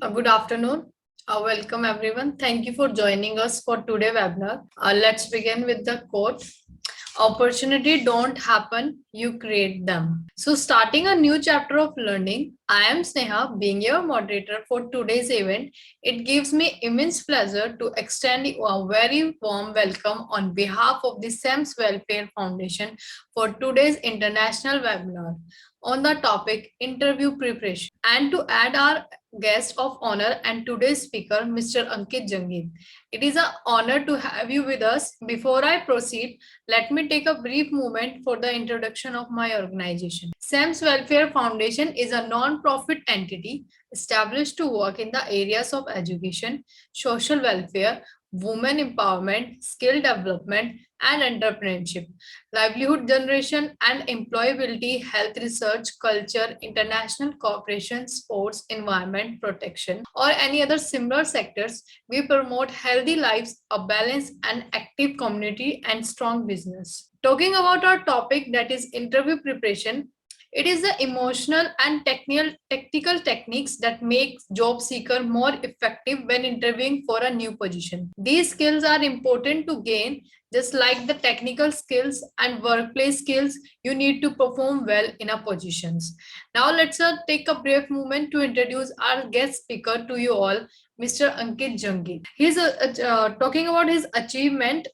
Good afternoon. Welcome everyone. Thank you for joining us for today webinar. Let's begin with the quote. Opportunity don't happen, you create them. So starting a new chapter of learning, I am Sneha, being your moderator for today's event. It gives me immense pleasure to extend you a very warm welcome on behalf of the SAMS Welfare Foundation for today's international webinar on the topic interview preparation. And to add our guest of honor and today's speaker, Mr. Ankit Jangid. It is an honor to have you with us. Before I proceed, let me take a brief moment for the introduction of my organization. SAMS Welfare Foundation is a non-profit entity established to work in the areas of education, social welfare, women empowerment, skill development, and entrepreneurship, livelihood generation and employability, health research, culture, international cooperation, sports, environment protection, or any other similar sectors. We promote healthy lives, a balanced and active community, and strong business. Talking about our topic, that is interview preparation, it is the emotional and technical techniques that make job seeker more effective when interviewing for a new position. These skills are important to gain, just like the technical skills and workplace skills you need to perform well in a positions. Now let's take a brief moment to introduce our guest speaker to you all, Mr. Ankit Jangi. He's talking about his achievement,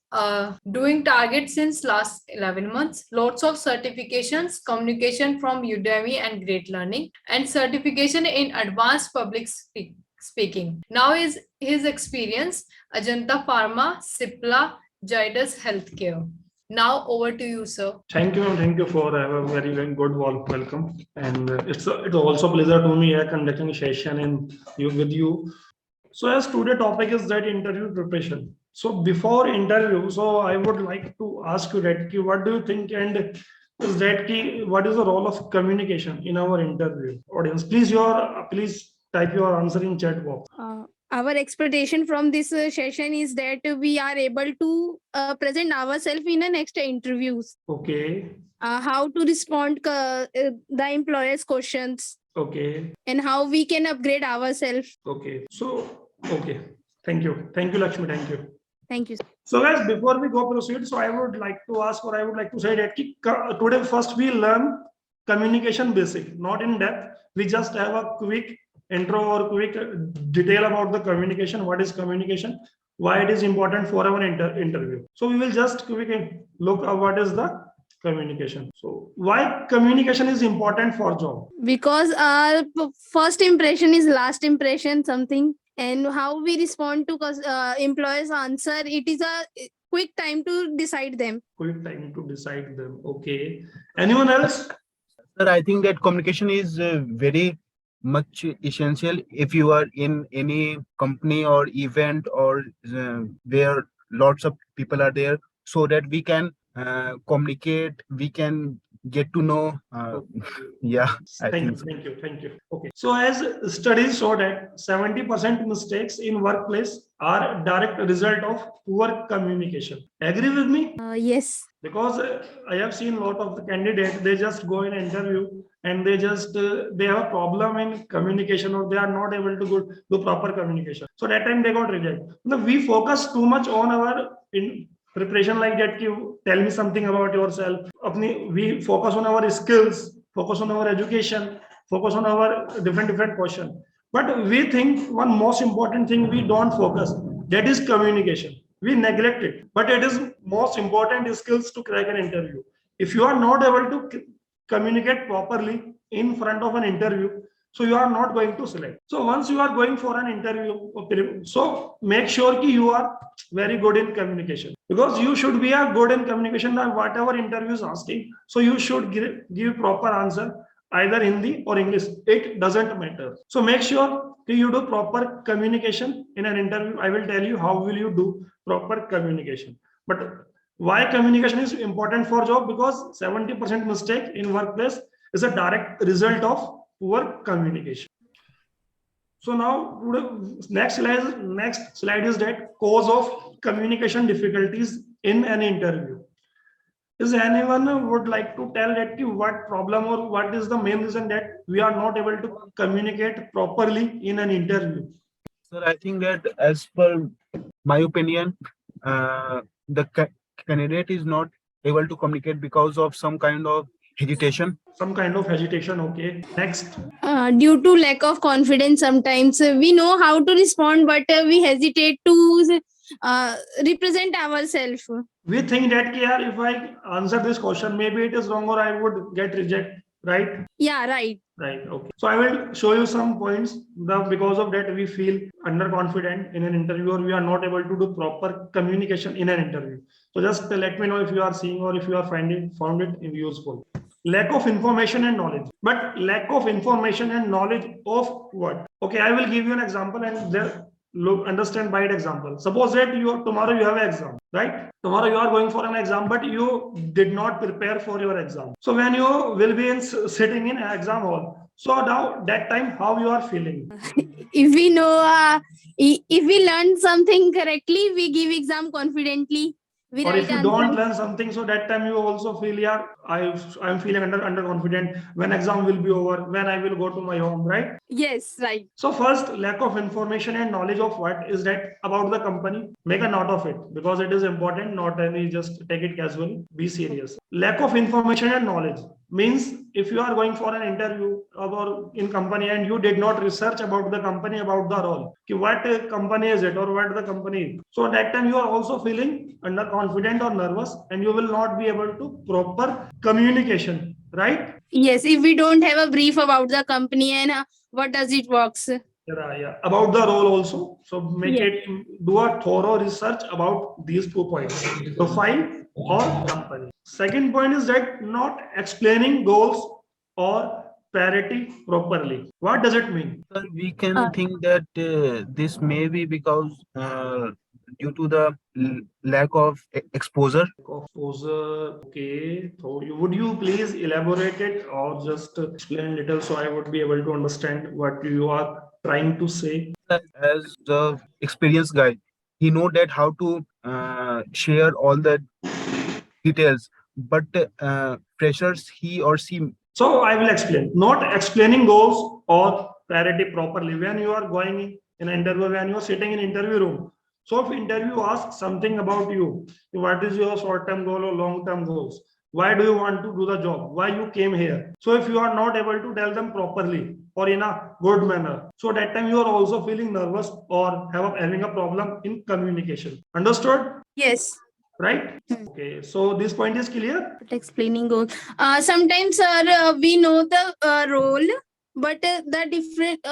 doing targets since last 11 months, lots of certifications, communication from Udemy and Great Learning, and certification in advanced speaking. Now is his experience, Ajanta Pharma, Cipla, Zydus Healthcare. Now over to you, sir. Thank you for a very good welcome, and it's also a pleasure to me conducting a session with you. So as today topic is that interview preparation. So before interview, so I would like to ask you that what do you think, and is that what is the role of communication in our interview? Audience, please type your answer in chat box. Our expectation from this session is that we are able to present ourselves in the next interviews. Okay. How to respond the employer's questions. Okay. And how we can upgrade ourselves. Okay. So, okay. Thank you, Lakshmi. Thank you. Thank you. So guys, before we go proceed, so I would like to ask, or I would like to say that today first we learn communication basic, not in depth. We just have a quick intro or quick detail about the communication. What is communication? Why it is important for our interview. So we will just quickly look at what is the communication. So why communication is important for job? Because our first impression is last impression, something. And how we respond to employers' answer, it is a quick time to decide them. Quick time to decide them. Okay. Anyone else? Sir, I think that communication is very much essential if you are in any company or event or where lots of people are there, so that we can communicate, we can get to know. Yeah. Thank you. Okay. So as studies show that 70% mistakes in workplace are direct result of poor communication. Agree with me? Yes. Because I have seen a lot of the candidates, they just go in an interview and they just they have a problem in communication, or they are not able to do proper communication. So that time they got rejected. Now we focus too much on our preparation, like that. You tell me something about yourself. We focus on our skills, focus on our education, focus on our different questions. But we think one most important thing we don't focus, that is communication. We neglect it, but it is most important skills to crack an interview. If you are not able to communicate properly in front of an interview, so you are not going to select. So once you are going for an interview, so make sure you are very good in communication, because you should be a good in communication. Whatever interview is asking, so you should give proper answer, either Hindi or English, it doesn't matter. So make sure you do proper communication in an interview. I will tell you how will you do proper communication. But why communication is important for job? Because 70% mistake in workplace is a direct result of poor communication. So now next slide is that cause of communication difficulties in an interview. Is anyone would like to tell that what problem or what is the main reason that we are not able to communicate properly in an interview? Sir, I think that as per my opinion, the candidate is not able to communicate because of some kind of hesitation. Some kind of agitation. Okay. Next. Due to lack of confidence, sometimes we know how to respond, but we hesitate to represent ourselves. We think that if I answer this question, maybe it is wrong or I would get rejected, right? Yeah, right. Right. Okay. So I will show you some points. Because of that, we feel underconfident in an interview, or we are not able to do proper communication in an interview. So just let me know if you are seeing or if you are found it useful. Lack of information and knowledge. But lack of information and knowledge of what? Okay, I will give you an example and there look understand by example. Suppose that tomorrow you have an exam, right? Tomorrow you are going for an exam, but you did not prepare for your exam. So when you will be sitting in an exam hall, so now that time how you are feeling? If we know, if we learn something correctly, we give exam confidently. We Or write if you don't answers. learn something, so that time you also feel, yeah, I'm feeling underconfident. When exam will be over, when I will go to my home, right? Yes, right. So first, lack of information and knowledge of what is that about the company. Make a note of it because it is important. Not any just take it casually. Be serious. Lack of information and knowledge means if you are going for an interview or in company and you did not research about the company, about the role, what company is it or what the company is. So at that time you are also feeling underconfident or nervous and you will not be able to proper communication, right? Yes, if we don't have a brief about the company and what does it works. Yeah. About the role also. So do a thorough research about these 2 points, profile or company. Second point is that not explaining goals or parity properly. What does it mean? Sir, we can think that this may be because due to the lack of exposure. Exposure. Okay. So would you please elaborate it or just explain little so I would be able to understand what you are trying to say? As the experienced guy, he know that how to share all the details, but freshers, he or she. So I will explain. Not explaining goals or parity properly. When you are going in an interview, when you are sitting in interview room. So if interview asks something about you, what is your short-term goal or long-term goals? Why do you want to do the job? Why you came here? So if you are not able to tell them properly or in a good manner, so that time you are also feeling nervous or having a problem in communication. Understood? Yes. Right? Okay. So this point is clear. But explaining goals. Sometimes, sir, we know the role, but the different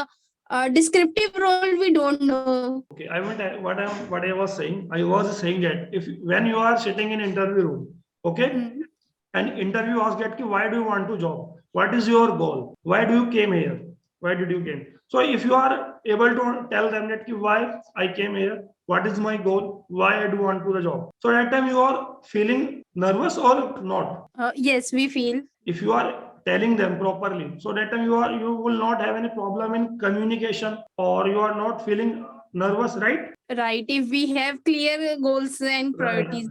descriptive role we don't know. Okay, what I was saying. I was saying that if when you are sitting in interview room, okay, and interview asks that why do you want to job? What is your goal? Why do you came here? Why did you came? So if you are able to tell them that why I came here, what is my goal, why I do want to the job. So that time you are feeling nervous or not. Yes, we feel. If you are telling them properly, so that time you will not have any problem in communication or you are not feeling nervous, right? Right. If we have clear goals and priorities.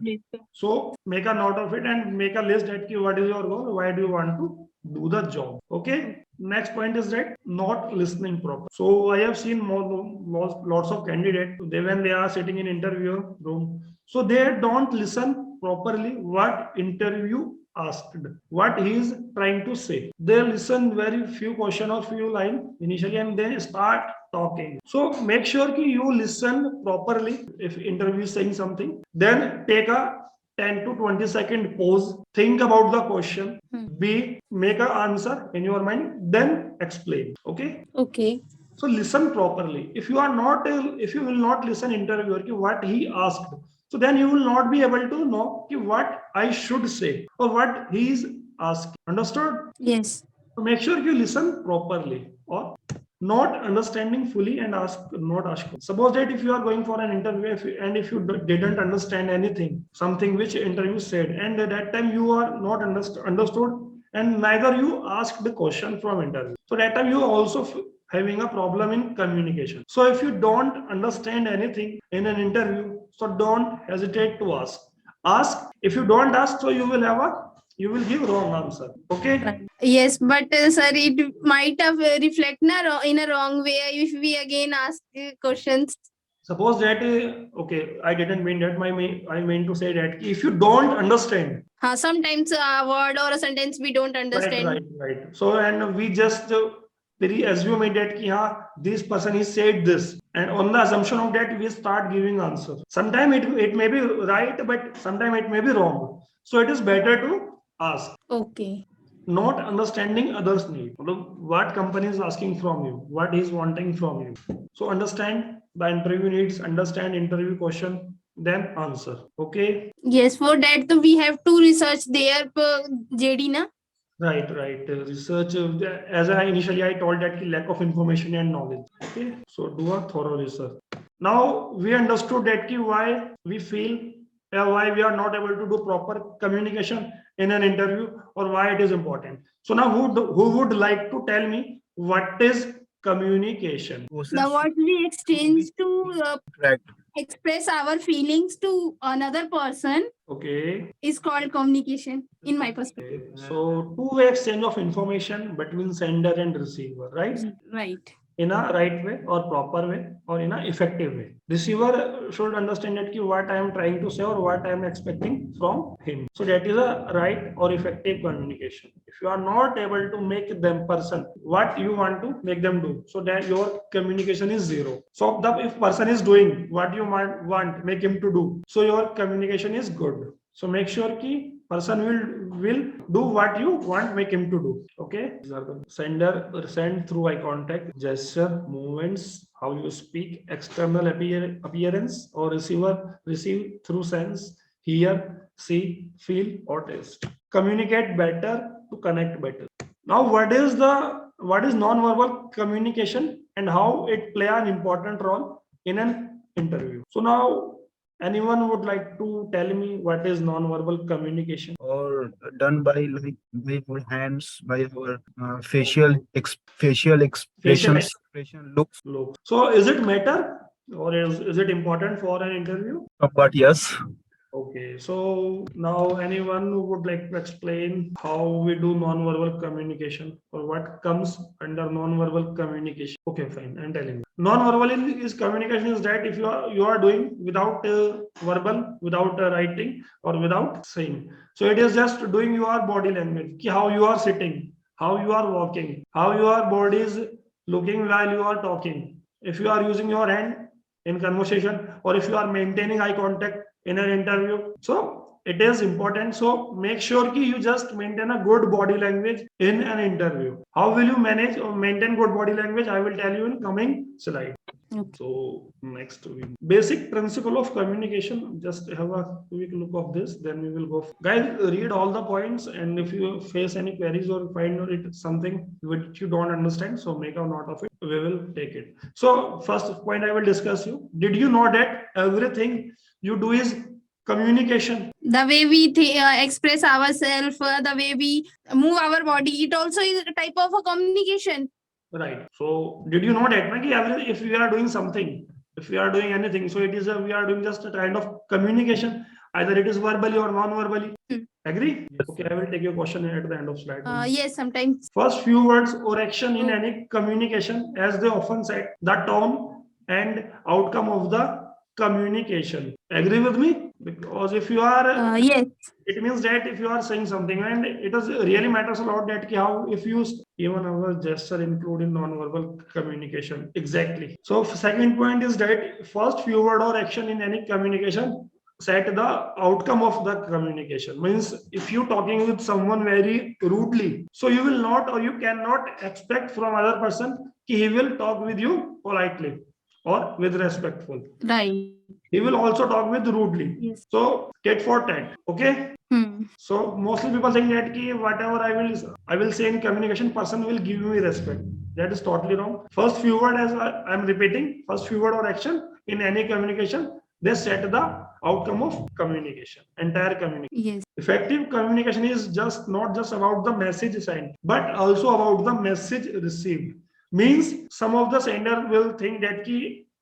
So make a note of it and make a list that what is your goal, why do you want to do the job. Okay. Next point is that not listening proper. So I have seen lots of candidates, when they are sitting in interview room, so they don't listen properly what interview asked, what he is trying to say. They listen very few question or few line initially and then start talking. So make sure that you listen properly. If interview is saying something, then take a 10 to 20-second pause, think about the question, make an answer in your mind, then explain. Okay. So listen properly. If you will not listen interviewer what he asked, so then you will not be able to know what I should say or what he is asking. Understood? Yes. So make sure you listen properly or not understanding fully and not ask. Suppose that if you are going for an interview if you didn't understand anything, something which interview said, and at that time you are not understood and neither you asked the question from interview. So that time you also having a problem in communication. So if you don't understand anything in an interview, so don't hesitate to ask. Ask. If you don't ask, so you will give wrong answer. Okay. Yes, but sir, it might have reflect in a wrong way if we again ask questions. Suppose that okay, I didn't mean that. I mean to say that if you don't understand. Sometimes a word or a sentence we don't understand. Right. So and we just assume it that ki, this person is said this, and on the assumption of that we start giving answer. Sometimes it may be right, but sometimes it may be wrong. So it is better to ask. Okay. Not understanding others' need. What company is asking from you, what he is wanting from you. So understand the interview needs, understand interview question, then answer. Okay. Yes, for that we have to research their JD na. Right. Research, as I initially told that lack of information and knowledge. Okay, so do a thorough research. Now we understood that why we feel why we are not able to do proper communication in an interview or why it is important. So now who would like to tell me what is communication? The what we exchange to Correct. express our feelings to another person Okay. is called communication in my perspective. So two-way exchange of information between sender and receiver, right? Right. In a right way or proper way or in a effective way. Receiver should understand that what I am trying to say or what I am expecting from him. So that is a right or effective communication. If you are not able to make them person what you want to make them do, so that your communication is zero. So if person is doing what you want make him to do, so your communication is good. So make sure ki person will do what you want make him to do. Okay. Sender send through eye contact, gesture, movements, how you speak, external appearance, or receiver receive through sense, hear, see, feel, or taste. Communicate better to connect better. Now, what is non-verbal communication and how it play an important role in an interview? So now, anyone would like to tell me what is non-verbal communication? Or done by our hands, by our facial expressions, looks. So is it matter or is it important for an interview? But yes, Okay, so now anyone who would like to explain how we do non-verbal communication or what comes under non-verbal communication? Okay, fine, I'm telling you. Non-verbal is communication is that if you are doing without verbal, without writing or without saying. So it is just doing your body language, how you are sitting, how you are walking, how your body is looking while you are talking. If you are using your hand in conversation or if you are maintaining eye contact in an interview. So it is important. So make sure ki you just maintain a good body language in an interview. How will you manage or maintain good body language? I will tell you in coming slide. Okay. So next basic principle of communication. Just have a quick look of this, then we will go. Guys, read all the points, and if you face any queries or find it something which you don't understand, so make a note of it. We will take it. So first point I will discuss you. Did you know that everything you do is communication? The way we express ourselves, the way we move our body, it also is a type of a communication. Right. So did you know that if we are doing something, if we are doing anything, so it is we are doing just a kind of communication, either it is verbally or non-verbally. Agree? Yes. Okay, I will take your question at the end of slide. Yes, sometimes. First few words or action in any communication, as they often said, the tone and outcome of the communication. Agree with me? Because if you are Yes. it means that if you are saying something, and it is really matters a lot that how if you even our gesture include in non-verbal communication. Exactly. So second point is that first few word or action in any communication set the outcome of the communication. Means if you talking with someone very rudely, so you will not or you cannot expect from other person he will talk with you politely or with respectful. Right. He will also talk with rudely. Yes. So tit for tat. Okay. So mostly people saying that whatever I will say in communication, person will give me respect. That is totally wrong. First few word, as I am repeating, first few word or action in any communication, they set the outcome of communication, entire communication. Yes. Effective communication is not just about the message sent, but also about the message received. Means some of the sender will think that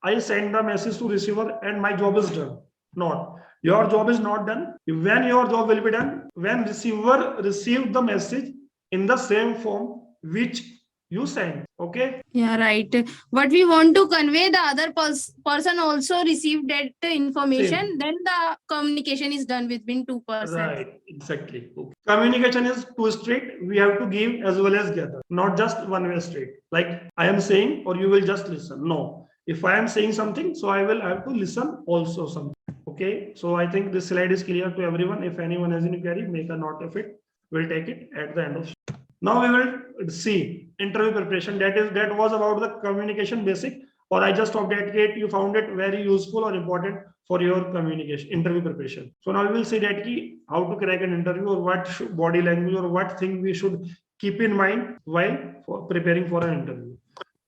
I send the message to receiver and my job is done. Not. Your job is not done. When your job will be done, when receiver received the message in the same form which you sent. Okay. Yeah, right. What we want to convey, the other person also received that information. Same. Then the communication is done between two persons. Right, exactly. Okay. Communication is two straight. We have to give as well as gather, not just one way straight. Like I am saying, or you will just listen. No. If I am saying something, so I will have to listen also something. Okay. So I think this slide is clear to everyone. If anyone has any query, make a note of it. We'll take it at the end of. Now we will see interview preparation. That was about the communication basic. Or I just stopped at it. You found it very useful or important for your communication interview preparation. So now we will see that key how to crack an interview, or what body language or what thing we should keep in mind while preparing for an interview.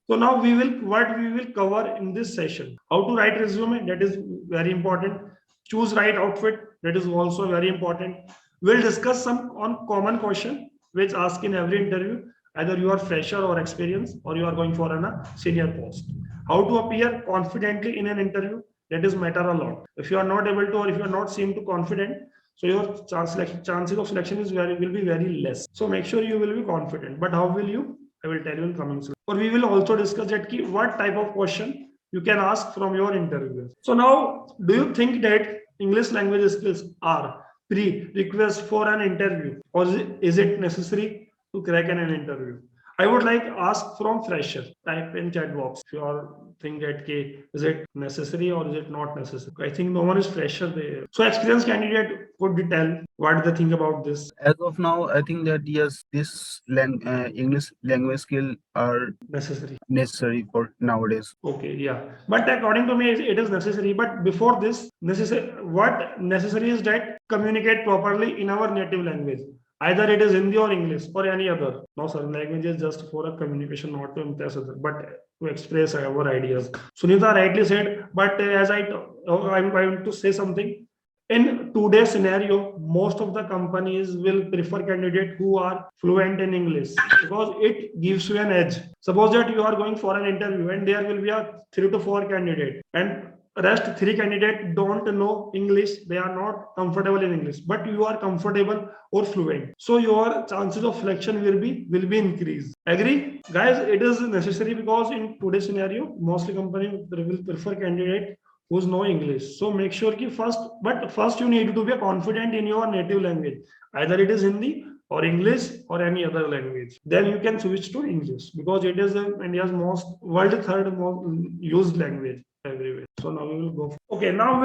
So now we will cover in this session: how to write resume, that is very important. Choose right outfit, that is also very important. We'll discuss some on common question which ask in every interview, either you are fresher or experienced, or you are going for a senior post. How to appear confidently in an interview, that is matter a lot. If you are not able to, or if you are not seem to confident, so your chances of selection will be very less. So make sure you will be confident. But how will you? I will tell you in coming soon. Or we will also discuss that key what type of question you can ask from your interviewers. So now, do you think that English language skills are prerequisite for an interview, or is it necessary to crack an interview? I would like ask from fresher. Type in chat box if you are think that is it necessary or is it not necessary. I think no one is fresher there. So experienced candidate could tell what they think about this. As of now, I think that yes, this English language skill are necessary for nowadays. Okay, yeah. But according to me, it is necessary. But before this, what necessary is that communicate properly in our native language. Either it is Hindi or English or any other. No, sir, language is just for a communication, not to impress others, but to express our ideas. Sunita rightly said, but as I want to say something. In today's scenario, most of the companies will prefer candidates who are fluent in English because it gives you an edge. Suppose that you are going for an interview and there will be a 3 to 4 candidate, and rest 3 candidates don't know English, they are not comfortable in English, but you are comfortable or fluent. So your chances of selection will be increased. Agree? Guys, it is necessary because in today's scenario, mostly companies will prefer candidate who's know English. So make sure ki first you need to be confident in your native language. Either it is Hindi or English or any other language. Then you can switch to English because it is India's world third most used language everywhere. So now we will go. Okay, now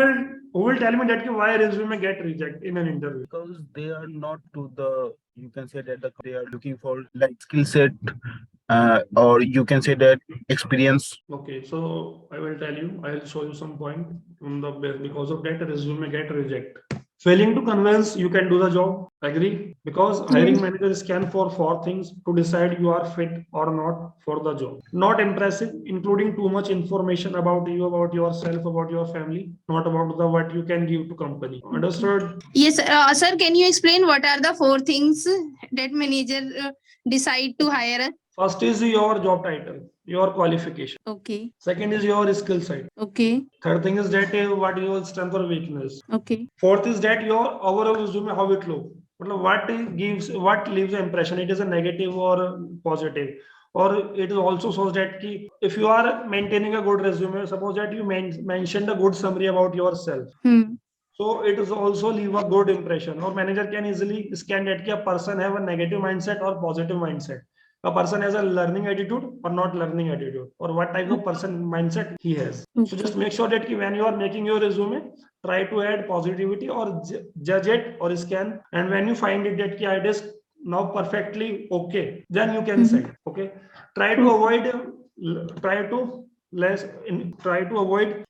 who will tell me that why resume get rejected in an interview? Because they are not to the, you can say that they are looking for like skill set, or you can say that experience. Okay, so I will tell you, I will show you some point on the because of that resume get rejected. Failing to convince you can do the job. Agree? Because hiring managers scan for 4 things to decide you are fit or not for the job. Not impressive, including too much information about you, about yourself, about your family, not about the what you can give to company. Understood? Yes, sir. Can you explain what are the 4 things that manager decide to hire? First is your job title, your qualification. Okay. Second is your skill set. Okay. Third thing is that what your strength or weakness. Okay. Fourth is that your overall resume, how it looks. What leaves the impression, it is a negative or positive, or it also shows that if you are maintaining a good resume, suppose that you mentioned a good summary about yourself. So it is also leave a good impression, or manager can easily scan that a person have a negative mindset or positive mindset. A person has a learning attitude or not learning attitude, or what type of person mindset he has. So just make sure that when you are making your resume, try to add positivity or judge it or scan. And when you find it that it is now perfectly okay, then you can send. Okay. Try to avoid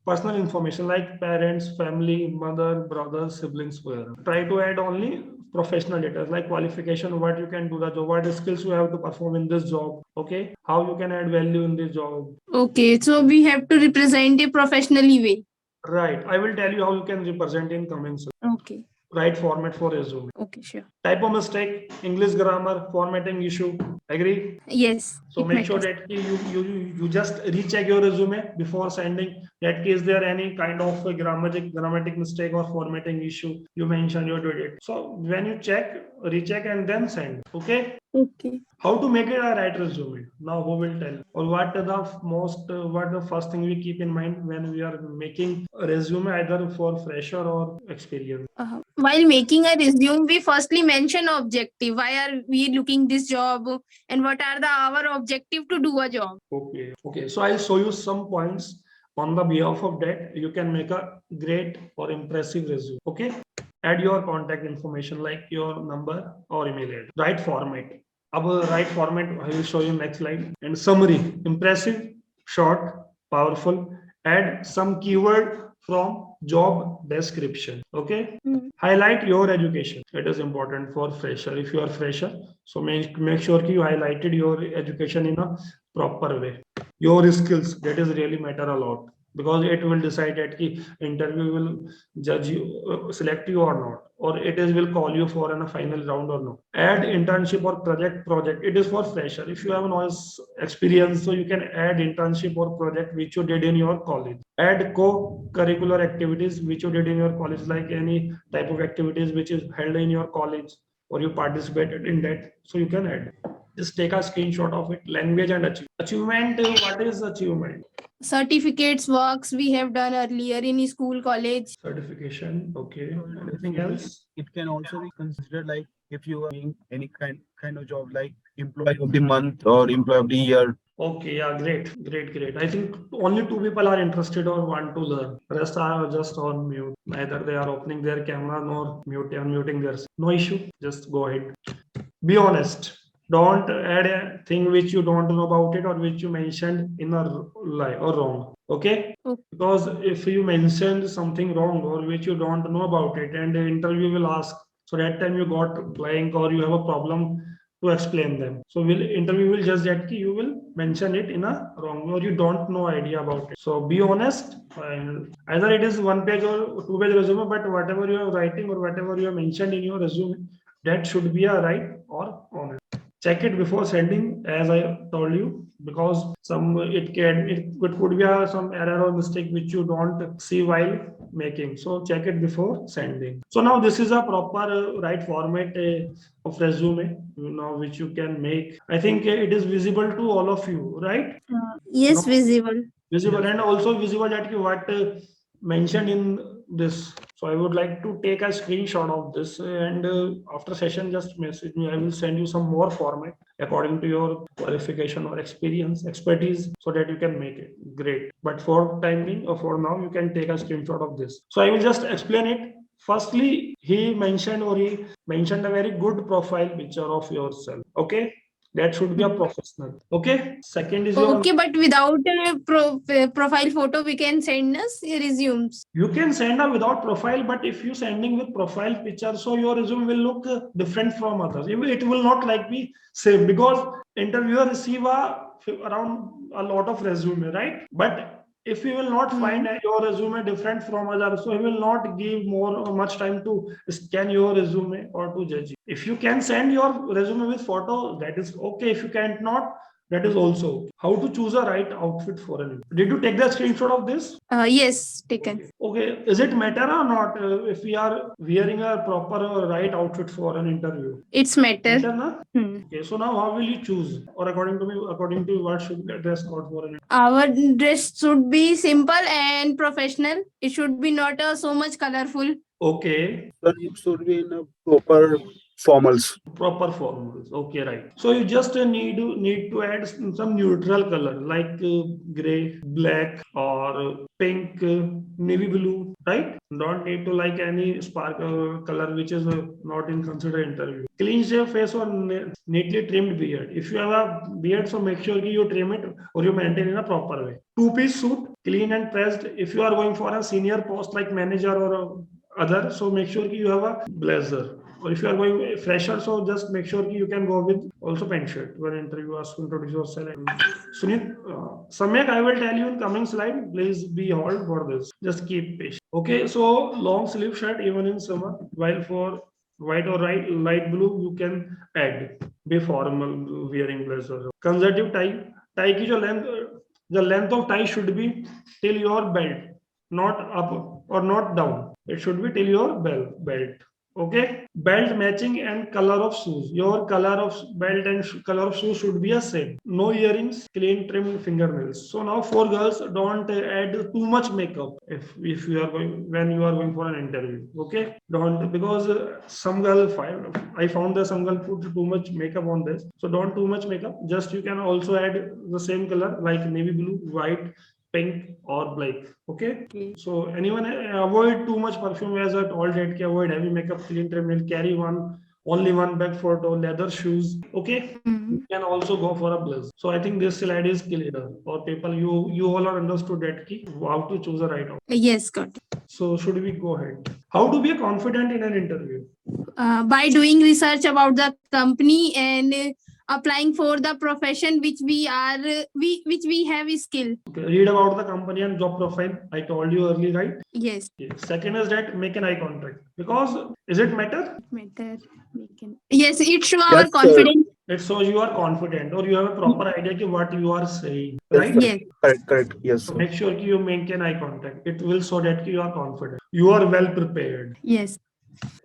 personal information like parents, family, mother, brother, siblings, whatever. Try to add only professional data like qualification, what you can do the job, what skills you have to perform in this job. Okay, how you can add value in this job. Okay, so we have to represent it professionally way. Right. I will tell you how you can represent in comments. Okay. right format for resume. Okay, sure. Typo mistake, English grammar, formatting issue. Agree? Yes. So it make sure matters. that you just recheck your resume before sending. That is there any kind of a grammatic mistake or formatting issue you mentioned you did it. So when you check, recheck and then send. Okay. Okay. How to make it a right resume? Now who will tell? Or what the first thing we keep in mind when we are making a resume either for fresher or experience? While making a resume, we firstly mention objective. Why are we looking this job, and what are our objective to do a job? Okay. Okay. So I'll show you some points on the behalf of that. You can make a great or impressive resume. Okay. Add your contact information like your number or email address. Right format. Our right format, I will show you next slide. And summary, impressive, short, powerful. Add some keyword from job description. Okay. Highlight your education. It is important for fresher. If you are fresher, so make sure you highlighted your education in a proper way. Your skills, that is really matter a lot, because it will decide that the interview will judge you, select you or not, or it is will call you for a final round or no. Add internship or project. It is for fresher. If you have no experience, so you can add internship or project which you did in your college. Add co-curricular activities which you did in your college, like any type of activities which is held in your college or you participated in that, so you can add. Just take a screenshot of it. Language and achievement. What is achievement? Certificates, works we have done earlier in school, college. Certification. Okay. So Anything else? it can also be considered like if you are doing any kind of job like employee of the month or employee of the year. Okay, yeah, great. I think only two people are interested or want to learn. Rest are just on mute. Neither they are opening their camera nor unmuting theirs. No issue. Just go ahead. Be honest. Don't add a thing which you don't know about it or which you mentioned in a lie or wrong. Okay? Okay. Because if you mentioned something wrong or which you don't know about it, and the interview will ask, so that time you got blank or you have a problem to explain them. So interview will just that you will mention it in a wrong or you don't know idea about it. So be honest. And either it is 1 page or 2 page resume, but whatever you are writing or whatever you have mentioned in your resume, that should be a right or honest. Check it before sending, as I told you, because it could be some error or mistake which you don't see while making. So check it before sending. So now this is a proper right format of resume, which you can make. I think it is visible to all of you, right? Yes, No. visible. Visible and also visible that you what mentioned in this. So I would like to take a screenshot of this, and after session just message me. I will send you some more format according to your qualification or expertise, so that you can make it great. But for time being or for now, you can take a screenshot of this. So I will just explain it. Firstly, he mentioned a very good profile picture of yourself. Okay, that should be a professional. Okay. Second is your. Okay, but without a profile photo, we can send us resumes. You can send a without profile, but if you sending with profile picture, so your resume will look different from others. It will not like be same, because interviewer receive around a lot of resume, right? But if you will not find your resume different from others, so he will not give much time to scan your resume or to judge you. If you can send your resume with photo, that is okay. If you can't not, that is also okay. How to choose a right outfit for an interview? Did you take the screenshot of this? Yes, taken. Okay. Is it matter or not if we are wearing a proper right outfit for an interview? It's matter. Matter, na? Okay. So now how will you choose? Or according to what should the dress code for an interview? Our dress should be simple and professional. It should be not so much colorful. Okay. But it should be in a proper formals. Proper formals. Okay, right. So you just need to add some neutral color like gray, black, or pink, navy blue, right? Don't need to like any sparkle color which is not in consider interview. Clean shave face or neatly trimmed beard. If you have a beard, so make sure you trim it or you maintain in a proper way. Two-piece suit, clean and pressed. If you are going for a senior post like manager or other, so make sure you have a blazer. or if you are going fresher, so just make sure you can go with also pant shirt when interview asks to introduce yourself. Sunit, Samyak, I will tell you in coming slide. Please be hold for this. Just keep patient. Okay, so long sleeve shirt even in summer, while for white or light blue you can add be formal wearing blazer. Conservative tie की जो length, the length of tie should be till your belt, not up or not down. It should be till your belt. Okay, belt matching and color of shoes. Your color of belt and color of shoes should be a same. No earrings, clean trimmed fingernails. So now for girls, don't add too much makeup if you are going when you are going for an interview. Okay, don't, because some girl I found that some girl put too much makeup on this. So don't too much makeup. Just you can also add the same color like navy blue, white, pink or black. Okay. So anyone avoid too much perfume, as I told that avoid heavy makeup, clean trim nail, carry only one bag photo, leather shoes. Okay. You can also go for a blazer. So I think this slide is clear. For people, you all are understood that key how to choose a right option. Yes, got it. So should we go ahead? How to be confident in an interview? By doing research about the company and applying for the profession which we have skill. Okay. Read about the company and job profile. I told you earlier, right? Yes. Second is that make an eye contact, because is it matter? Matter. Yes, it shows Yes, our confidence. It shows you are confident or you have a proper idea of what you are saying, Yes, right? sir. Yes. Correct. Yes, So sir. make sure you maintain eye contact. It will show that you are confident. You are well prepared. Yes.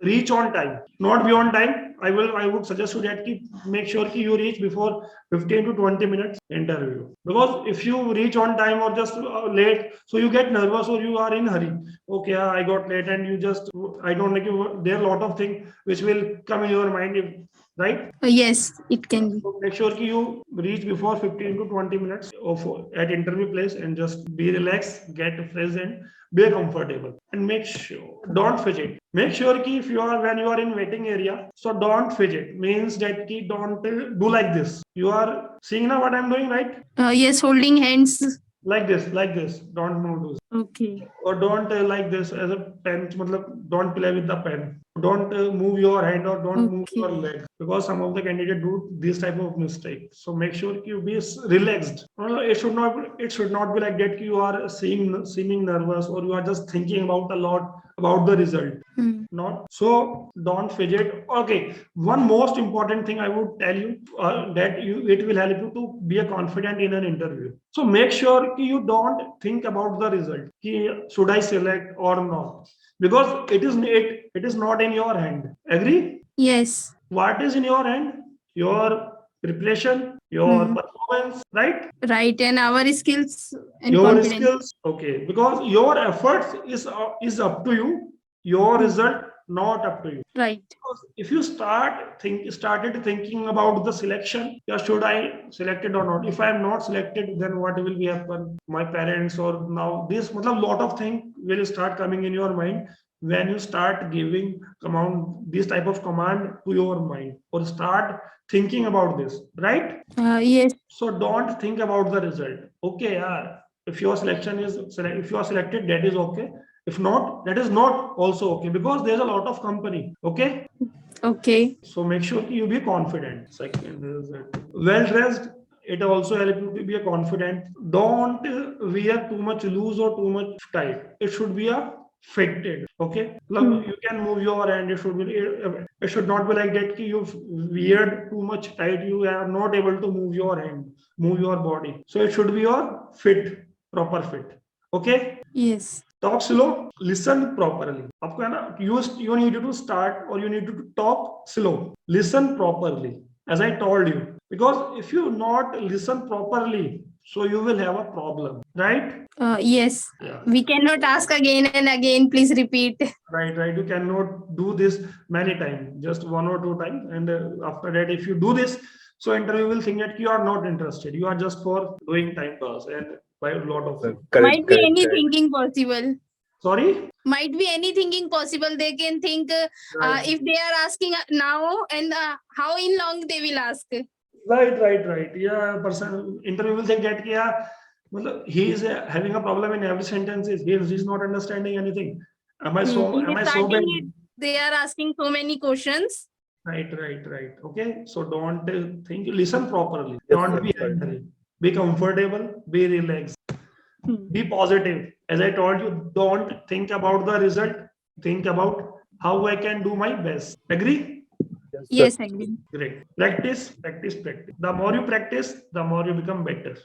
Reach on time, not beyond time. I would suggest you that make sure you reach before 15 to 20 minutes interview, because if you reach on time or just late, so you get nervous or you are in hurry. Okay, I got late, and you just, I don't like you. There are a lot of things which will come in your mind, right? Yes, it can be. So make sure you reach before 15 to 20 minutes of at interview place, and just be relaxed, get fresh and be comfortable, and make sure don't fidget. Make sure if you are when you are in waiting area, so don't fidget. Means that don't do like this. You are seeing now what I'm doing, right? Yes, holding hands. Like this. Don't move this. Okay. Or don't like this as a pen. Don't play with the pen. Don't move your hand or don't move your leg, because some of the candidates do this type of mistake. So make sure you be relaxed. It should not be like that. You are seeming nervous, or you are just thinking about a lot about the result. Not so. Don't fidget. Okay. One most important thing I would tell you it will help you to be a confident in an interview. So make sure you don't think about the result. Should I select or not? Because it is not in your hand. Agree? Yes. What is in your hand? Your preparation, your performance, right? Right, and our skills and Your confidence. skills. Okay, because your efforts is up to you. Your result not up to you. Right. Because if you started thinking about the selection, yeah, should I select it or not? If I am not selected, then what will be happen? My parents, or now this, lot of things will start coming in your mind when you start giving this type of command to your mind, or start thinking about this, right? Yes. So don't think about the result. Okay, yeah. If you are selected, that is okay. If not, that is not also okay, because there's a lot of company. Okay. Okay. So make sure you be confident. Second is well dressed. It also helps you to be a confident. Don't wear too much loose or too much tight. It should be a fitted. Okay. You can move your hand. It should not be like that. You've weared too much tight. You are not able to move your hand, move your body. So it should be your proper fit. Okay. Yes. Talk slow, listen properly. आपको है ना, you need to start, or you need to talk slow. Listen properly, as I told you. Because if you not listen properly, so you will have a problem, right? Yes. Yeah. We cannot ask again and again. Please repeat. Right. You cannot do this many times, just one or two times, and after that, if you do this, so interview will think that you are not interested. You are just for doing time pass and by a lot of things. Might be any thinking possible. Sorry. Might be any thinking possible. They can think if they are asking now, and how in long they will ask. Right. Yeah, person interview will think that he is having a problem in every sentence. He's not understanding anything. Am I so bad? they are asking so many questions. Right. Okay. So don't think, listen properly. Yes, Don't sir. be Correct. angry. Be comfortable, be relaxed, be positive. As I told you, don't think about the result. Think about how I can do my best. Agree? Yes, sir. Yes, agree. Great. Practice. The more you practice, the more you become better.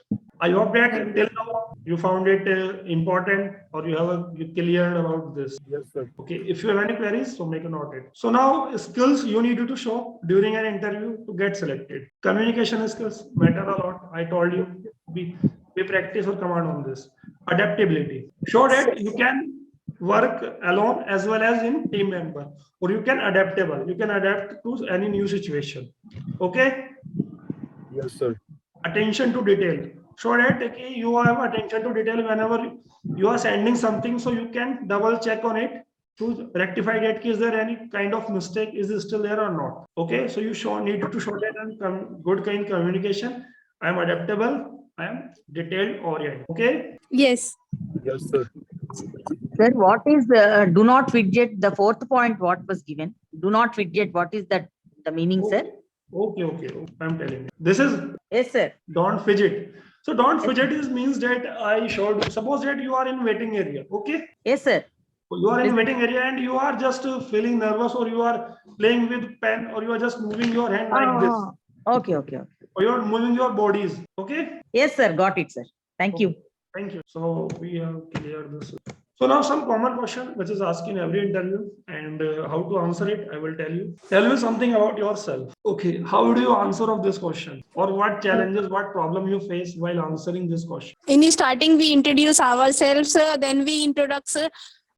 I hope that till now you found it important, or you cleared about this. Yes, sir. Okay, if you have any queries, so make a note it. So now skills you need to show during an interview to get selected. Communication skills matter a lot. I told you, we practice or command on this. Adaptability. Show that you can work alone as well as in team member, or you can adaptable. You can adapt to any new situation. Okay. Yes, sir. Attention to detail. So that okay, you have attention to detail whenever you are sending something, so you can double check on it to rectify that. Is there any kind of mistake? Is it still there or not? Okay, so you need to show that and good kind communication. I am adaptable. I am detailed oriented. Okay. Yes. Yes, sir. Sir, what is do not fidget? The fourth point, what was given? Do not fidget. What is that? The meaning, sir? Okay. I'm telling you. This is Yes, sir. don't fidget. So don't fidget is means that I showed. Suppose that you are in waiting area. Okay. Yes, sir. You are in waiting area and you are just feeling nervous, or you are playing with pen, or you are just moving your hand like this, Okay. or you are moving your bodies. Okay. Yes, sir. Got it, sir. Thank you. Thank you. So we have cleared this. So now some common question which is asked in every interview, and how to answer it, I will tell you. Tell me something about yourself. Okay, how do you answer of this question, or what challenges, what problem you face while answering this question? In the starting, we introduce ourselves, then we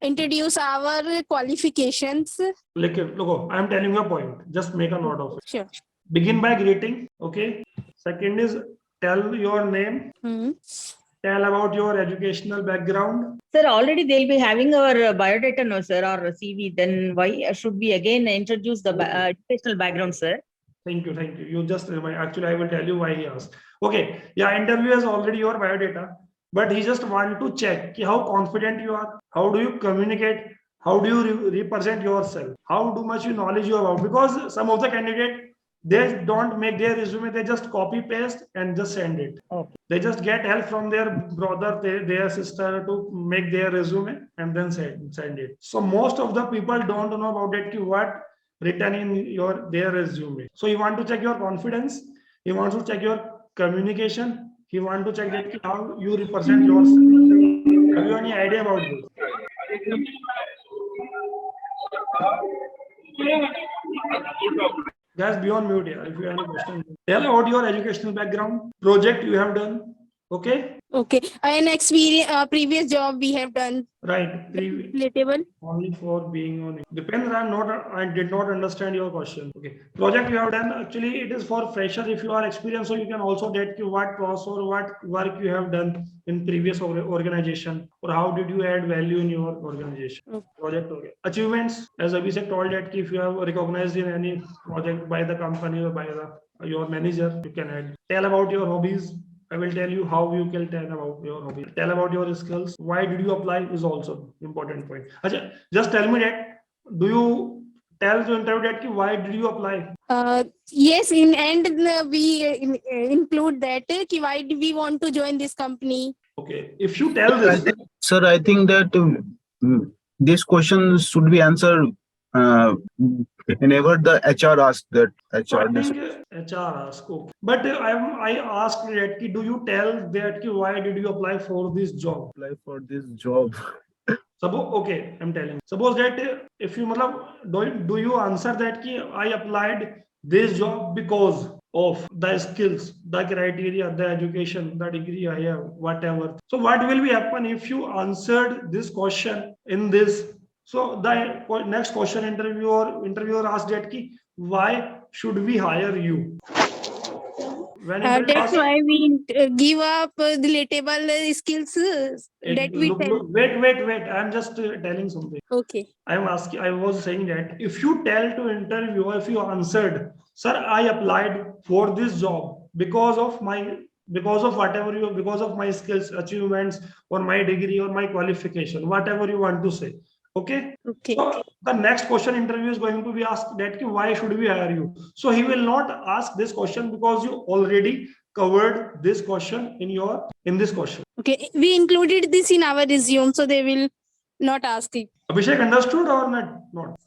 introduce our qualifications. Look, I am telling you a point. Just make a note of it. Sure. Begin by greeting. Okay. Second is tell your name. Tell about your educational background. Sir, already they'll be having our biodata, no, sir, or CV. Then why should we again introduce the educational background, sir? Thank you. You just remind. Actually, I will tell you why he asked. Okay. Yeah, interview has already your biodata, but he just want to check how confident you are. How do you communicate? How do you represent yourself? How much you knowledge you about? Because some of the candidate, they don't make their resume, they just copy paste and just send it. Okay. They just get help from their brother, their sister to make their resume and then send it. So most of the people don't know about it, what written in their resume. So you want to check your confidence, you want to check your communication, you want to check that how you represent yourself. Have you any idea about this? Guys, beyond mute here. If you have any question, tell about your educational background, project you have done. Okay. Okay. An experience, previous job we have done. Right. Relatable. Only for being on it. Depends. I did not understand your question. Okay. Project you have done. Actually, it is for fresher. If you are experienced, so you can also get what process or what work you have done in previous organization, or how did you add value in your organization. Okay. Project. Okay. Achievements. As Abhishek told that if you have recognized in any project by the company or by your manager, you can add. Tell about your hobbies. I will tell you how you can tell about your hobby. Tell about your skills. Why did you apply is also important point. Achha, just tell me that. Do you tell the interview that why did you apply? Yes, in end we include that why do we want to join this company. Okay, if you tell this, Sir, I think that this question should be answered whenever the HR asks that. so I HR. think HR ask. Okay. But I asked that do you tell that why did you apply for this job? Apply for this job. Suppose okay, I'm telling. Suppose that if you do you answer that I applied this job because of the skills, the criteria, the education, the degree I have, whatever. So what will be happen if you answered this question in this? So the next question interviewer asked that why should we hire you? When That's why we give up relatable skills that we tell. Wait. I'm just telling something. Okay. I was saying that if you tell to interviewer, if you answered, sir, I applied for this job because of whatever because of my skills, achievements, or my degree or my qualification, whatever you want to say. Okay. Okay. So the next question interview is going to be asked that why should we hire you? So he will not ask this question because you already covered this question in this question. Okay. We included this in our resume, so they will not ask it. Abhishek, understood or not? Not.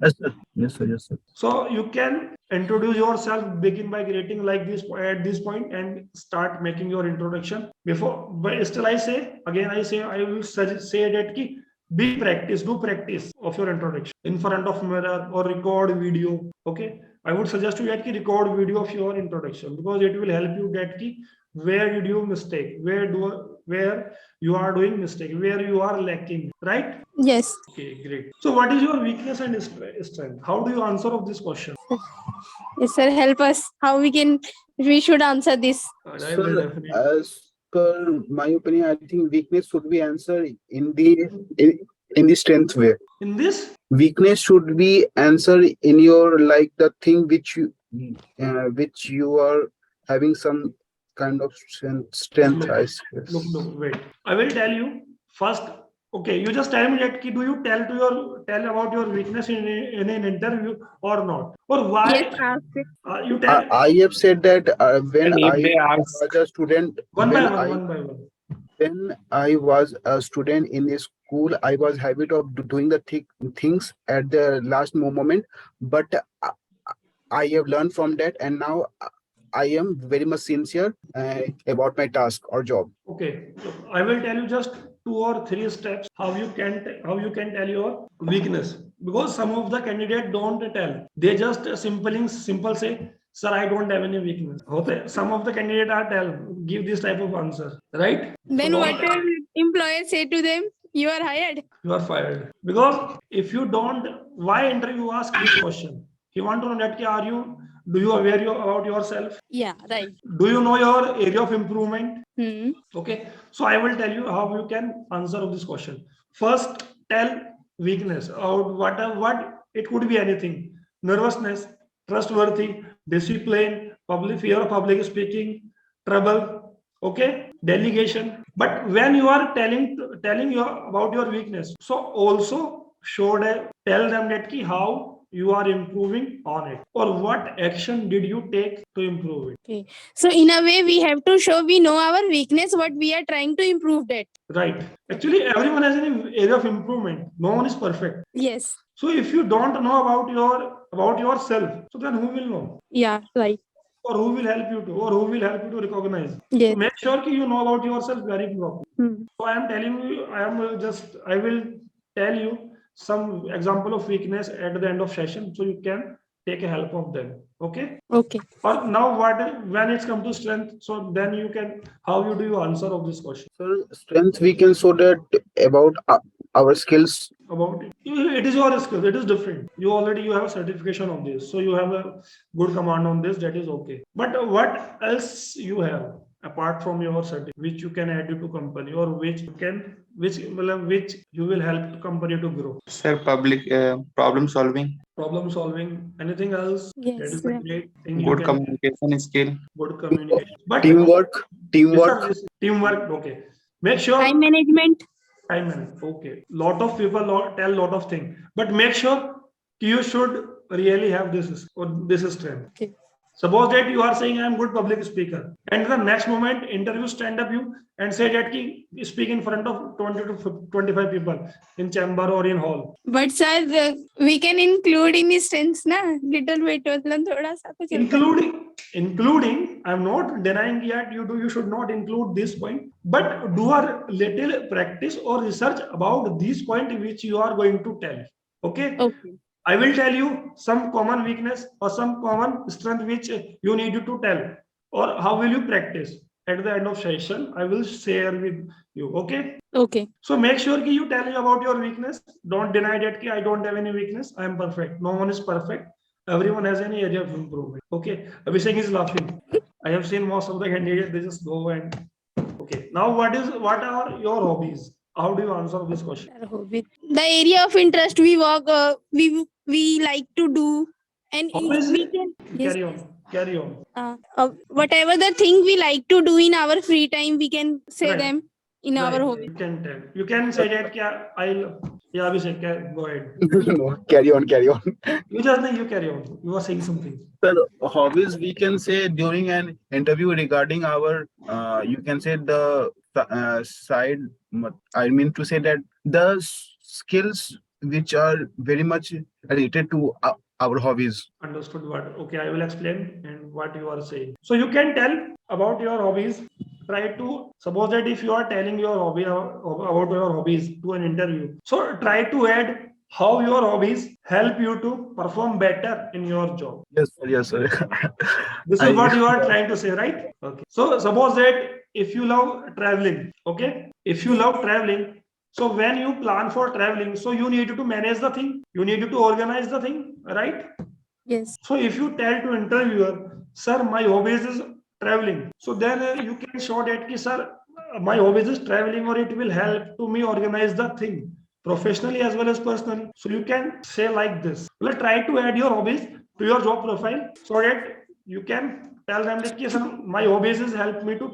Yes, sir. Yes, sir. Yes, sir. So you can introduce yourself, begin by creating like this at this point and start making your introduction. Before, but still I say, again I say, I will say that ki, do practice of your introduction in front of mirror or record video. Okay. I would suggest you that ki record video of your introduction because it will help you get ki where did you mistake, where you are doing mistake, where you are lacking, right? Yes. Okay, great. So what is your weakness and strength? How do you answer of this question? Yes, sir. Help us. How we should answer this. I will Sir, definitely. as per my opinion, I think weakness should be answered in the strength way. In this, Weakness should be answered in your like the thing which you are having some kind of strength. I guess. look, wait. I will tell you first. Okay, you just tell me that do you tell about your weakness in an interview or not, or why Yes, ask it. you tell I have said that when And if I they ask, was a student, one by when one, I one by one. when I was a student in a school, I was habit of doing the things at the last moment. But I have learned from that, and now I am very much sincere about my task or job. Okay, so I will tell you just 2 or 3 steps how you can tell your weakness because some of the candidates don't tell. They just simple say, sir, I don't have any weakness. Okay, some of the candidates are give this type of answer, right? Then So what will employer say to them? You are hired. you are fired because if you don't, why interview ask this question? He want to know that do you aware about yourself? Yeah, right. Do you know your area of improvement? Hmm. Okay, so I will tell you how you can answer this question. First, tell weakness or what it could be anything: nervousness, trustworthy, discipline, public fear of public speaking, trouble. Okay, delegation. But when you are telling you about your weakness, so also tell them that how you are improving on it or what action did you take to improve it. Okay. So in a way, we have to show we know our weakness, what we are trying to improve that. Right. Actually, everyone has an area of improvement. No one is perfect. Yes. So if you don't know about yourself, so then who will know? Yeah, right. Or who will help you to recognize? Yes. So make sure that you know about yourself very properly. Hmm. So I am telling you, I will tell you some example of weakness at the end of session so you can take a help of them. Okay. Okay. Or now when it's come to strength, so then you can how you do you answer of this question So strength we can show that about our skills. about it. It is your skill. It is different. You have a certification on this, so you have a good command on this. That is okay. But what else you have apart from your certificate, which you can add to company or which you will help the company to grow? sir, public problem solving, Problem solving. Anything else? Yes. That is a great thing. You good can communication skill, good communication. But Teamwork. this is teamwork. Okay. Make sure Time management. time management. Okay. Lot of people tell lot of things, but make sure you should really have this strength. Okay. Suppose that you are saying I am good public speaker, and the next moment interview stand up you and say that speak in front of 20 to 25 people in chamber or in hall. But sir, we can include in his strengths, na? Little bit, मतलब थोड़ा सा तो चलता है. Including, I'm not denying yet you should not include this point, but do a little practice or research about this point which you are going to tell. Okay. Okay. I will tell you some common weakness or some common strength which you need to tell, or how will you practice. At the end of session, I will share with you. Okay. Okay. So make sure that you tell me about your weakness. Don't deny that I don't have any weakness. I am perfect. No one is perfect. Everyone has any area of improvement. Okay. Abhishek is laughing. I have seen most of the candidates, they just go and okay. Now what are your hobbies? How do you answer this question? The area of interest we work, we like to do, and Hobbies? we can yes, Carry on. whatever the thing we like to do in our free time, we can say Right. them in our Right, hobby. you can tell. You can say that, I'll, yeah, Abhishek, go ahead. No, carry on, carry on. You carry on. You are saying something. Sir, hobbies we can say during an interview regarding our, you can say the side. I mean to say that the skills which are very much related to our hobbies. Understood what? Okay, I will explain and what you are saying. So you can tell about your hobbies. Try to suppose that if you are telling your hobby about your hobbies to an interview. So try to add how your hobbies help you to perform better in your job. Yes, sir, yes, sir. This is what you are trying to say, right? Okay. So suppose that if you love traveling, okay? If you love traveling, so when you plan for traveling, so you need to manage the thing, you need to organize the thing, right? Yes. So if you tell to interviewer, sir, my hobbies is traveling. So then you can show that, ki, sir, my hobbies is traveling, or it will help to me organize the thing professionally as well as personally. So you can say like this. Well, try to add your hobbies to your job profile so that you can tell them that, ki, sir, my hobbies is help me to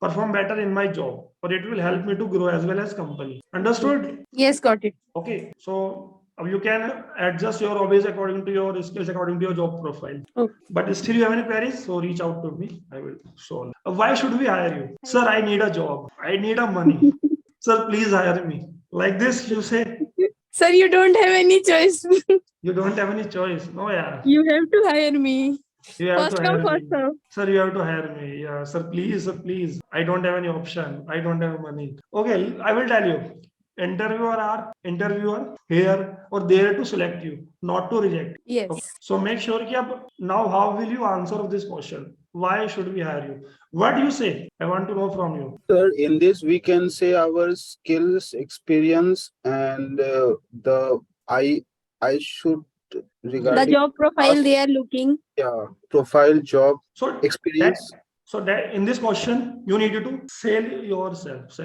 perform better in my job, or it will help me to grow as well as company. Understood? Yes, got it. Okay. So you can adjust your hobbies according to your skills, according to your job profile. Okay. But still you have any queries, so reach out to me. I will solve. Why should we hire you? Sir, I need a job. I need a money. Sir, please hire me. Like this, you say. Sir, you don't have any choice. You don't have any choice. No, yeah. You have to hire me. You have First to come, hire first me. serve. Sir, you have to hire me. Yeah, sir, please. I don't have any option. I don't have money. Okay, I will tell you. Interviewer here or there to select you, not to reject. Yes. Okay. So make sure that now how will you answer this question? Why should we hire you? What do you say? I want to know from you. Sir, in this we can say our skills, experience, and the I should The regarding job profile us, they are looking. yeah, profile, job, So that experience. so that in this question you need to sell yourself.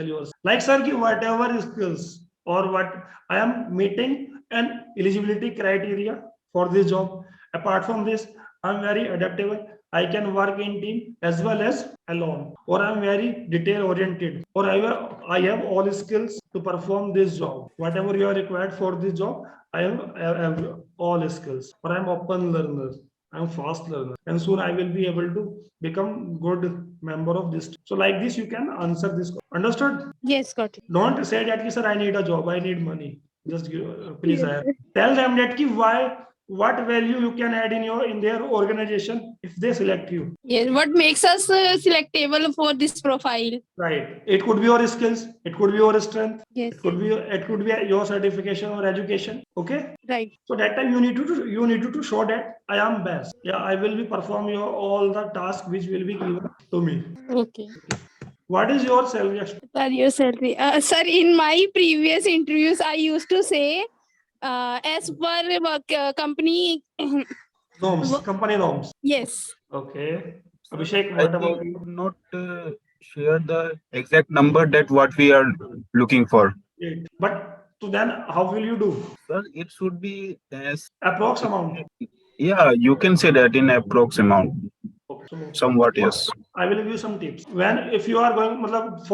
Like, sir, ki whatever skills or what I am meeting an eligibility criteria for this job. Apart from this, I'm very adaptable. I can work in team as well as alone, or I'm very detail oriented, or I have all skills to perform this job. Whatever you are required for this job, I have all skills, or I'm open learner. I'm fast learner, and soon I will be able to become good member of this. So like this, you can answer this. Understood? Yes, got it. Don't say that, sir, I need a job, I need money. Just give, please Yes, hire. sir. Tell them that why, what value you can add in their organization if they select you. Yes. What makes us selectable for this profile? Right. It could be your skills. It could be your strength. Yes. It could be your certification or education. Okay. Right. So that time you need to show that I am best. Yeah, I will be perform all the tasks which will be given to me. Okay. What is your salary expectation? Sir, your salary. Sir, in my previous interviews, I used to say, as per work, company. Norms, company norms. Yes. Okay. Sir, Abhishek, I what think about you you? could not share the exact number that what we are looking for. Great. But so then how will you do? Sir, it should be as Approx amount. yeah, you can say that in approx amount. Okay. So Somewhat, yes. I will give you some tips. If you are going, matlab,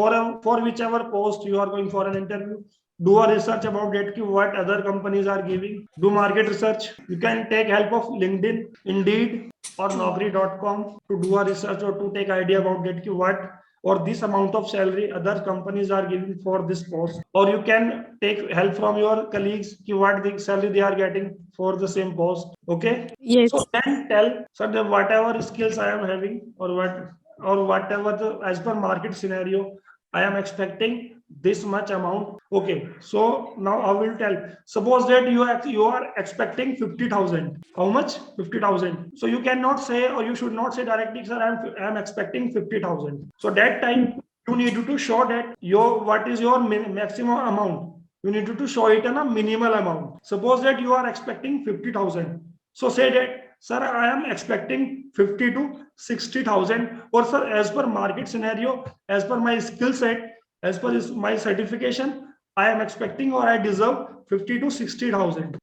for whichever post you are going for an interview, do a research about that, what other companies are giving. Do market research. You can take help of LinkedIn, Indeed, or Naukri.com to do a research or to take idea about that, what or this amount of salary other companies are giving for this post. Or you can take help from your colleagues, what the salary they are getting for the same post. Okay. Yes. So then tell, so that whatever skills I am having, or whatever the as per market scenario, I am expecting this much amount. Okay. So now I will tell. Suppose that you are expecting 50,000. How much? 50,000. So you cannot say, or you should not say directly, sir, I am expecting 50,000. So that time you need to show that what is your maximum amount. You need to show it in a minimal amount. Suppose that you are expecting 50,000. So say that, sir, I am expecting 50 to 60,000, or sir, as per market scenario, as per my skill set, as per my certification, I am expecting or I deserve 50 to 60,000.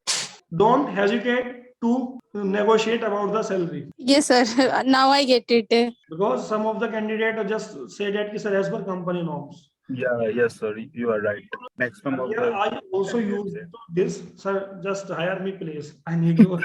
Don't hesitate to negotiate about the salary. Yes, sir. Now I get it. Because some of the candidates just say that, sir, as per company norms. Yeah, yes, sir. You are right. Maximum of Here the. I also use this, sir. Just hire me, please. I need your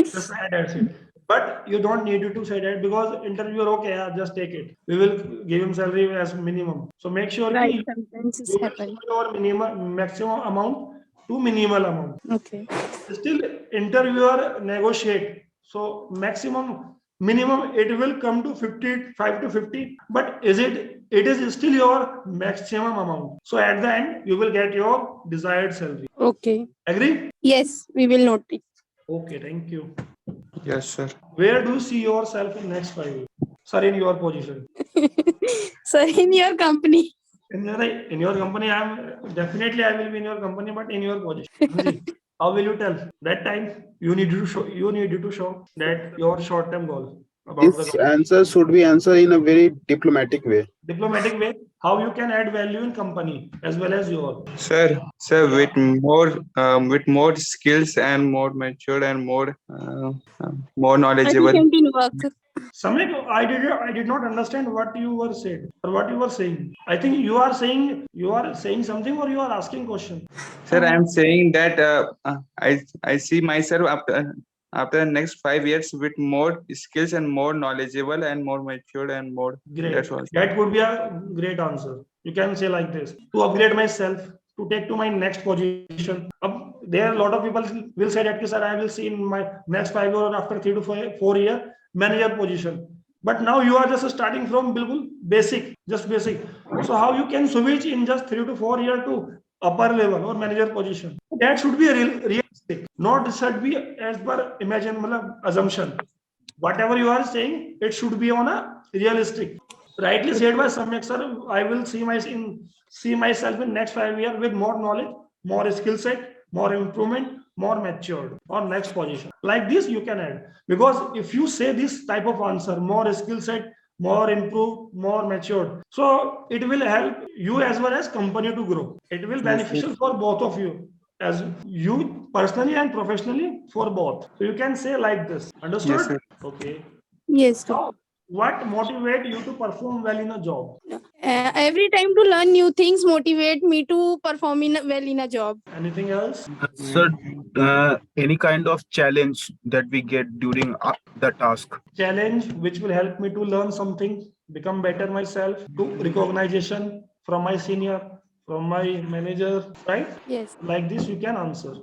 just that's it. But you don't need to say that because interviewer okay, yeah, just take it. We will give him salary as minimum. So make sure Right, ki sometimes it's you will happen. show your minimum maximum amount to minimal amount. Okay. Still interviewer negotiate. So minimum it will come to 55 to 50. But it is still your maximum amount. So at the end you will get your desired salary. Okay. Agree? Yes, we will note it. Okay, thank you. Yes, sir. Where do you see yourself in next 5 years? Sir, in your position. So in your company. In your company, I will be in your company, but in your position. Hanji, how will you tell? That time you need to show that your short-term goal about the This answer should be answered in a very diplomatic way. diplomatic way, how you can add value in company as well as your. Sir, with more skills and more mature and more knowledgeable. Efficient in work. Samik, I did not understand what you were said or what you were saying. I think you are saying something or you are asking question. Sir, I'm saying that I see myself after the next 5 years with more skills and more knowledgeable and more matured and more. Great. That's all. That would be a great answer. You can say like this to upgrade myself, to take to my next position. There are a lot of people will say that, sir, I will see in my next 5 years or after 3 to 4 year manager position. But now you are just starting from bilkul basic, just basic. So how you can switch in just 3 to 4 years to upper level or manager position? That should be realistic. Not should be as per assumption. Whatever you are saying, it should be on a realistic. Rightly said by Samyak sir, I will see myself in next 5 years with more knowledge, more skill set, more improvement, more matured, or next position. Like this, you can add. Because if you say this type of answer, more skill set, more improved, more matured, so it will help you as well as company to grow. It will beneficial for both of you, as you personally and professionally, for both. So you can say like this. Understood? Yes, sir. Okay. Yes. Good. Now, what motivate you to perform well in a job? Every time to learn new things motivate me to perform well in a job. Anything else? Sir, any kind of challenge that we get during the task. Challenge which will help me to learn something, become better myself, to recognition from my senior, from my manager, right? Yes. Like this, you can answer.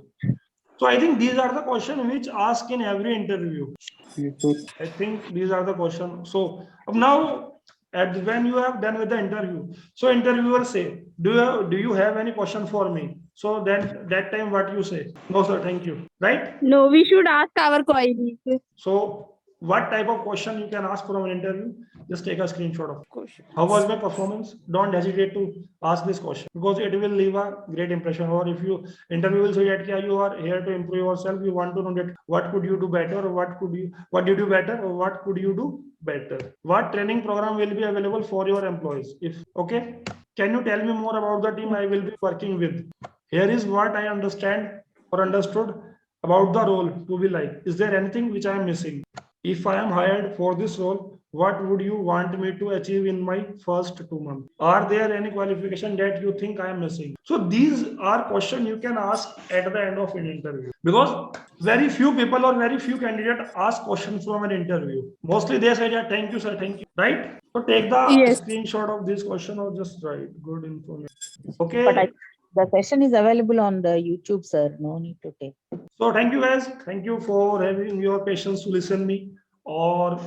So I think these are the questions which ask in every interview. Yes, sir. I think these are the questions. So now, when you have done with the interview, so interviewer say, do you have any question for me? So then that time what you say? No, sir, thank you. Right? No, we should ask our queries. So what type of question you can ask from an interview? Just take a screenshot of. Question. How was my performance? Don't hesitate to ask this question because it will leave a great impression. Or if you interview will say that you are here to improve yourself, you want to know that what could you do better, or what did you do better, or what could you do better? What training program will be available for your employees? If okay, can you tell me more about the team I will be working with? Here is what I understand or understood about the role to be like. Is there anything which I am missing? If I am hired for this role, what would you want me to achieve in my first 2 months? Are there any qualification that you think I am missing? So these are questions you can ask at the end of an interview, because very few people or very few candidates ask questions from an interview. Mostly they say that thank you sir, thank you, right? So take the Yes. screenshot of this question or just write good information. But Okay. the session is available on the YouTube, sir. No need to take. So thank you guys. Thank you for having your patience to listen me. Or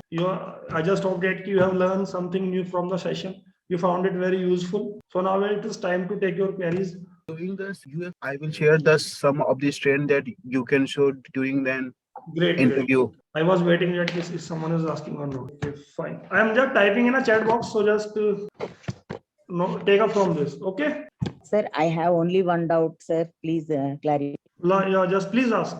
I just hope that you have learned something new from the session. You found it very useful. So now it is time to take your queries. During this, I will share the some of the strength that you can show during the Great. interview. I was waiting that if someone is asking or not. Okay, fine. I am just typing in a chat box. So just take up from this. Okay. Sir, I have only one doubt, sir. Please clarify. Yeah, just please ask.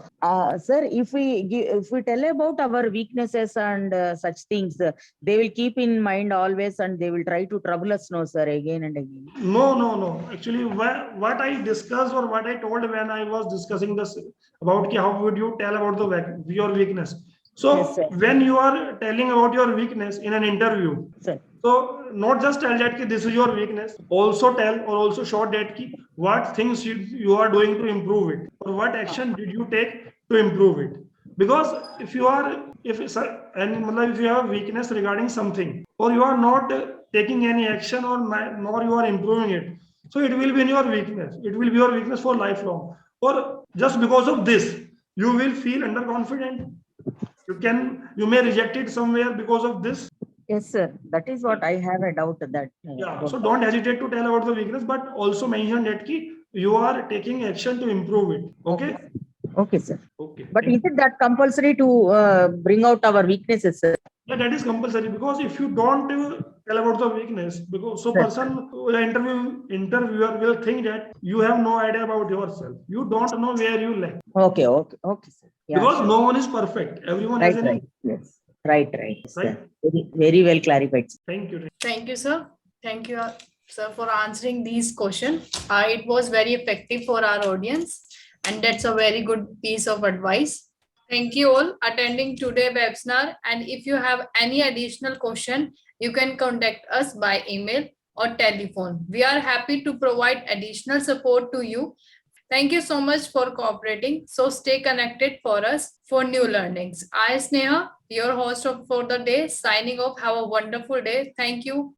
Sir, if we tell about our weaknesses and such things, they will keep in mind always, and they will try to trouble us, no, sir, again and again. No. Actually, what I discussed or what I told when I was discussing this about how would you tell about your weakness. So Yes, sir. when you are telling about your weakness in an interview, Sir. so not just tell that ki this is your weakness, also tell or also show that ki what things you are doing to improve it, or what action did you take to improve it. Because if you are, if it's if you have weakness regarding something, or you are not taking any action, or nor you are improving it, so it will be in your weakness. It will be your weakness for lifelong. Or just because of this, you will feel underconfident. You may reject it somewhere because of this. Yes, sir. That is what I have a doubt that. Yeah, about so that. don't hesitate to tell about the weakness, but also mention that ki you are taking action to improve it. Okay. Okay, sir. Okay. But Thank is it that compulsory to bring out our weaknesses, sir? Yeah, that is compulsory, because if you don't tell about the weakness, because so Sir. person, the interviewer will think that you have no idea about yourself. You don't know where you lack, Okay, okay, sir. Yeah, because sure. no one is perfect. Everyone has Right. an Yes. Right. Sir. right. Very well clarified. Thank you. Thank you, sir. Thank you, sir, for answering these questions. It was very effective for our audience, and that's a very good piece of advice. Thank you all attending today webinar. And if you have any additional question, you can contact us by email or telephone. We are happy to provide additional support to you. Thank you so much for cooperating. So stay connected for us for new learnings. I, Sneha, your host for the day, signing off. Have a wonderful day. Thank you.